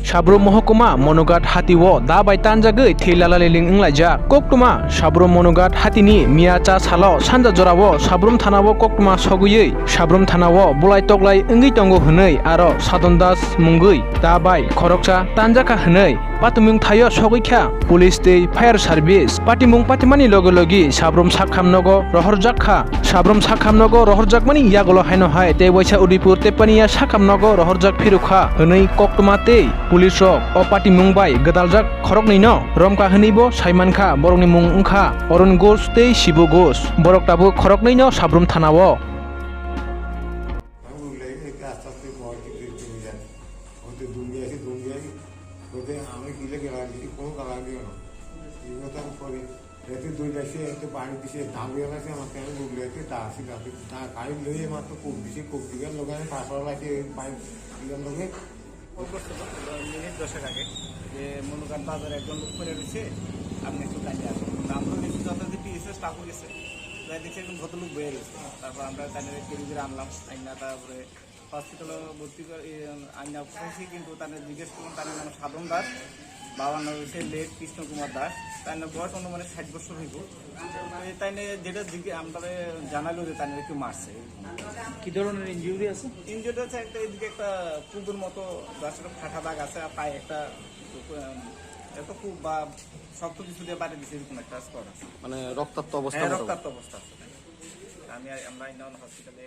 Sabrum Mohokuma Monogat Hatiwo Dabai Tanjagui Tilalaling Inglaja Koktuma Sabrum Monogat Hatini Miacha Salo Sanda Jorawo Sabrum Tanawo Koktuma Soguye Sabrum Tanawo Bulai Toglai Ingitongo Hunei Aro Sadondas Mungui Dabai Korokcha Tanjaka Hunei Patumung Tayo Sogikha Police Day Fire Service Patimung Patimani Logologi Sabrum Sakhamnogo Rohorjakha Sabrum Sakhamnogo Rohorjakmani Yagolo Haino Hai Te Waisa Udipur Tepania Sakhamnogo Rohorjak Firukha Hunei Koktuma Te Police Rock O Patimung Bai Gadaljak Khorok Nino Romka Hunibo Saimankha Borongni Mung Ungkha Oron Ghosh Te Shibu Ghosh Borok Tabu Khorok Nino Sabrum Thanawo पानी दिसे धागे वाला से हम कहने लोग लेते तासी काफी ता काई ले मत को दिसे को दिगन लोग ने पास वाला के पाइप दिगन लोग মিনিট 10 আগে যে মনুকান বাজার একজন লোক করে রয়েছে আপনি একটু কাজে আসুন আমরা দেখছি যতদিন টিএসএ স্টাফ গেছে তাই দেখছি একজন ভদ্রলোক বয়ে গেছে তারপর আমরা তাদের কেরিজে আনলাম আইনা তারপরে হসপিটালে ভর্তি করে আইনা পৌঁছেছি কিন্তু তাদের জিজ্ঞেস করলাম তার নাম সাধন দাস বাবার নাম হচ্ছে লেট কৃষ্ণ কুমার দাস তাই না বয়স অনুমানে 60 বছর হইব তাই নিয়ে যেটা আমরা জানালো যে তাই একটু মারছে কি ধরনের ইনজুরি আছে ইনজুরি আছে একটা এদিকে একটা কুকুর মতো গাছের ফাটা দাগ আছে আর পায়ে একটা এত খুব বা শক্ত কিছু দিয়ে বাড়ি দিচ্ছে এরকম একটা স্পট আছে মানে রক্তাক্ত অবস্থা রক্তাক্ত অবস্থা আছে আমরা হসপিটালে